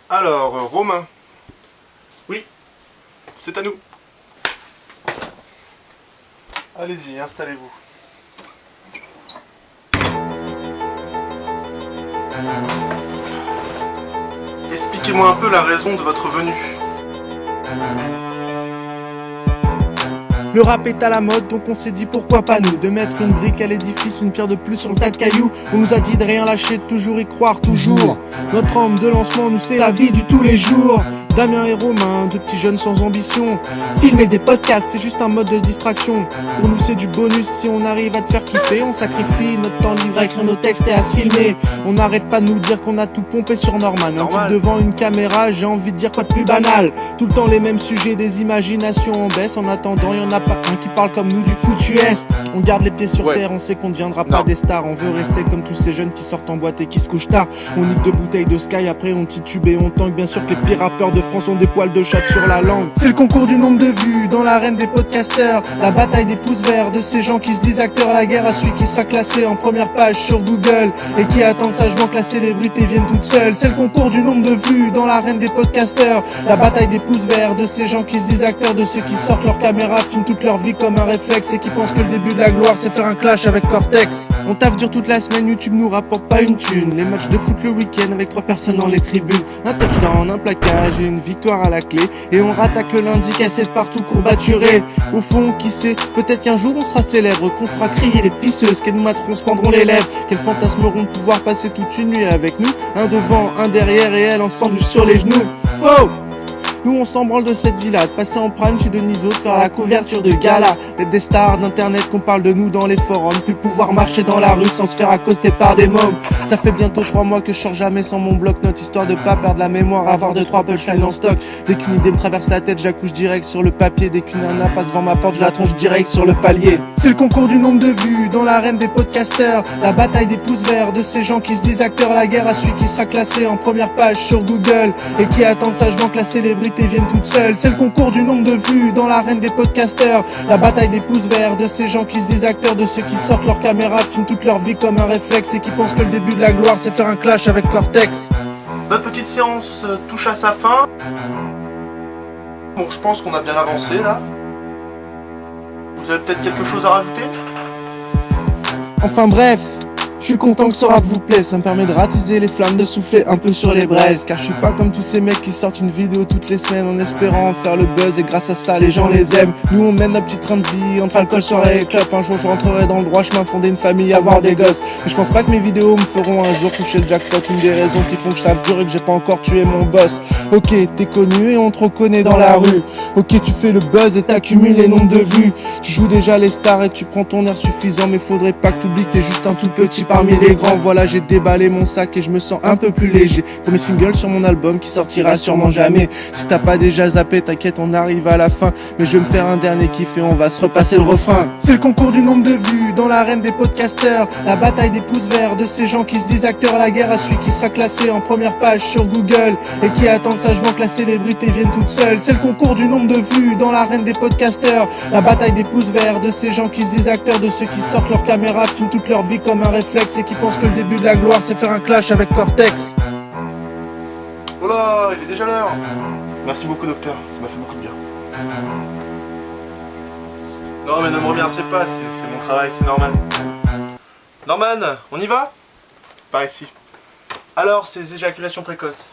Alors, Romain. Oui, c'est à nous. Allez-y, installez-vous. Expliquez-moi un peu la raison de votre venue. Le rap est à la mode, donc on s'est dit pourquoi pas nous de mettre une brique à l'édifice, une pierre de plus sur le tas de cailloux. On nous a dit de rien lâcher, de toujours y croire, toujours. Notre homme de lancement, nous c'est la vie du tous les jours. Damien et Romain, deux petits jeunes sans ambition. Filmer des podcasts, c'est juste un mode de distraction. Pour nous c'est du bonus si on arrive à te faire kiffer. On sacrifie notre temps libre à écrire nos textes et à se filmer. On n'arrête pas de nous dire qu'on a tout pompé sur Norman. Un type devant une caméra, j'ai envie de dire quoi de plus banal. Tout le temps les mêmes sujets, des imaginations en baisse. En attendant, y en a pas un qui parle comme nous du foutu est. On garde les pieds sur terre, on sait qu'on ne deviendra pas des stars. On veut rester comme tous ces jeunes qui sortent en boîte et qui se couchent tard. On nique deux bouteilles de Sky, après on titube et on tangue. Bien sûr que les pires rappeurs de France ont des poils de chat sur la langue. C'est le concours du nombre de vues dans l'arène des podcasteurs. La bataille des pouces verts de ces gens qui se disent acteurs. La guerre à celui qui sera classé en première page sur Google et qui attend sagement que la célébrité vienne toute seule. C'est le concours du nombre de vues dans l'arène des podcasteurs. La bataille des pouces verts de ces gens qui se disent acteurs. De ceux qui sortent leur caméra, filment toute leur vie comme un réflexe et qui pensent que le début de la gloire c'est faire un clash avec Cortex. On taffe dur toute la semaine, YouTube nous rapporte pas une thune. Les matchs de foot le week-end avec 3 personnes dans les tribunes. Un touchdown, un plaquage et une victoire à la clé. Et on rattaque le lundi cassé de partout courbaturé. Au fond, qui sait, peut-être qu'un jour on sera célèbre, qu'on fera crier les pisseuses, qu'elles nous materont, se pendront les lèvres, qu'elles fantasmeront de pouvoir passer toute une nuit avec nous. Un devant, un derrière et elles en sandwich sur les genoux. Faux! Nous on s'en branle de cette vie-là, de passer en prime chez Deniso, de faire la couverture de gala, d'être des stars d'internet, qu'on parle de nous dans les forums, puis pouvoir marcher dans la rue sans se faire accoster par des mômes. Ça fait bientôt 3 mois que je sors jamais sans mon bloc-notes, histoire de pas perdre la mémoire, avoir 2-3 punchlines en stock. Dès qu'une idée me traverse la tête, j'accouche direct sur le papier. Dès qu'une nana passe devant ma porte, je la tronche direct sur le palier. C'est le concours du nombre de vues dans l'arène des podcasteurs. La bataille des pouces verts de ces gens qui se disent acteurs. La guerre à celui qui sera classé en première page sur Google et qui attend sagement que la célébrité viennent toutes seules. C'est le concours du nombre de vues dans l'arène des podcasteurs. La bataille des pouces verts de ces gens qui se disent acteurs. De ceux qui sortent leur caméra, filment toute leur vie comme un réflexe et qui pensent que le début de la gloire c'est faire un clash avec Cortex. Notre petite séance touche à sa fin. Bon, je pense qu'on a bien avancé là. Vous avez peut-être quelque chose à rajouter? Enfin bref, je suis content que ce rap vous plaise, ça me permet de ratiser les flammes, de souffler un peu sur les braises. Car je suis pas comme tous ces mecs qui sortent une vidéo toutes les semaines en espérant faire le buzz, et grâce à ça les gens les aiment. Nous on mène notre petit train de vie entre alcool, soirée et club. Un jour je rentrerai dans le droit chemin, fonder une famille, avoir des gosses. Mais je pense pas que mes vidéos me feront un jour toucher le jackpot. Une des raisons qui font que je taffe dur et que j'ai pas encore tué mon boss. Ok, t'es connu et on te reconnaît dans la rue. Ok, tu fais le buzz et t'accumules les nombres de vues. Tu joues déjà les stars et tu prends ton air suffisant, mais faudrait pas que t'oublies que t'es juste un tout petit parmi les grands. Voilà, j'ai déballé mon sac et je me sens un peu plus léger. Premier single sur mon album qui sortira sûrement jamais. Si t'as pas déjà zappé, t'inquiète, on arrive à la fin. Mais je vais me faire un dernier kiff et on va se repasser le refrain. C'est le concours du nombre de vues dans l'arène des podcasteurs. La bataille des pouces verts de ces gens qui se disent acteurs. La guerre à celui qui sera classé en première page sur Google et qui attend sagement que la célébrité vienne toute seule. C'est le concours du nombre de vues dans l'arène des podcasteurs. La bataille des pouces verts de ces gens qui se disent acteurs. De ceux qui sortent leur caméra, filment toute leur vie comme un réflexe et qui pensent que le début de la gloire c'est faire un clash avec Cortex. Voilà, il est déjà l'heure. Merci beaucoup docteur, ça m'a fait beaucoup de bien. Non mais ne me remerciez pas, c'est mon travail, c'est Norman. Norman, on y va? Par ici. Alors, ces éjaculations précoces,